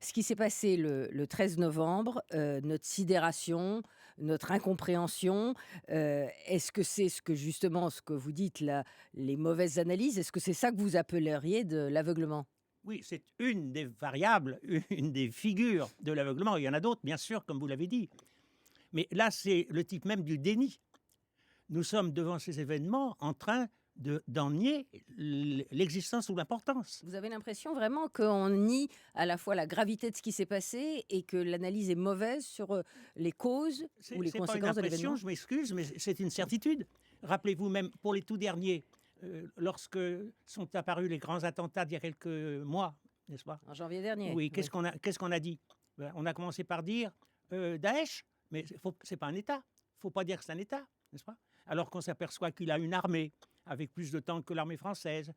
Ce qui s'est passé le 13 novembre, notre sidération, notre incompréhension, est-ce que c'est ce que justement, ce que vous dites là, les mauvaises analyses, est-ce que c'est ça que vous appelleriez de l'aveuglement? Oui, c'est une des variables, une des figures de l'aveuglement. Il y en a d'autres, bien sûr, comme vous l'avez dit. Mais là, c'est le type même du déni. Nous sommes devant ces événements en train d'en nier l'existence ou l'importance. Vous avez l'impression vraiment qu'on nie à la fois la gravité de ce qui s'est passé et que l'analyse est mauvaise sur, les causes ou les C'est pas une conséquences de impression, l'événement? je m'excuse, mais c'est une certitude. Rappelez-vous même pour les tout derniers, lorsque sont apparus les grands attentats d'il y a quelques mois, n'est-ce pas? En janvier dernier, Oui, oui. qu'est-ce qu'on a dit? Ben, on a commencé par dire, Daesh, mais c'est pas un État. Faut pas dire que c'est un État, n'est-ce pas? Alors qu'on s'aperçoit qu'il a une armée avec plus de temps que l'armée française,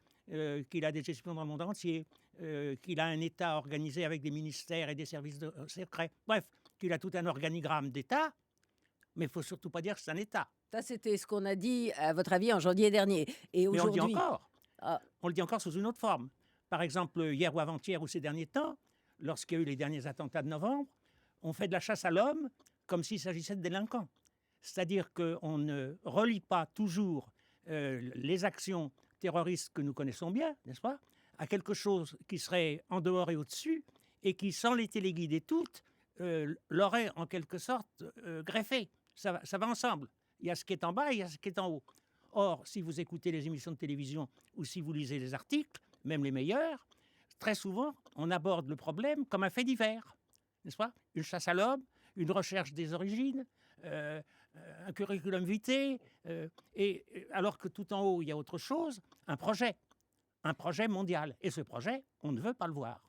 qu'il a des espions dans le monde entier, qu'il a un État organisé avec des ministères et des services secrets. Bref, qu'il a tout un organigramme d'État, mais il faut surtout pas dire que c'est un État. Ça, c'était ce qu'on a dit, à votre avis, en janvier dernier et Mais on le dit aujourd'hui? encore. Ah, On le dit encore sous une autre forme. Par exemple, hier ou avant-hier ou ces derniers temps, lorsqu'il y a eu les derniers attentats de novembre, on fait de la chasse à l'homme comme s'il s'agissait de délinquants. C'est-à-dire qu'on ne relie pas toujours les actions terroristes que nous connaissons bien, n'est-ce pas, à quelque chose qui serait en dehors et au-dessus, et qui, sans les téléguider toutes, l'aurait en quelque sorte greffé. Ça va ensemble. Il y a ce qui est en bas et il y a ce qui est en haut. Or, si vous écoutez les émissions de télévision ou si vous lisez les articles, même les meilleurs, très souvent, on aborde le problème comme un fait divers, n'est-ce pas? Une chasse à l'homme, une recherche des origines, un curriculum vitae, alors que tout en haut, il y a autre chose, un projet mondial. Et ce projet, on ne veut pas le voir.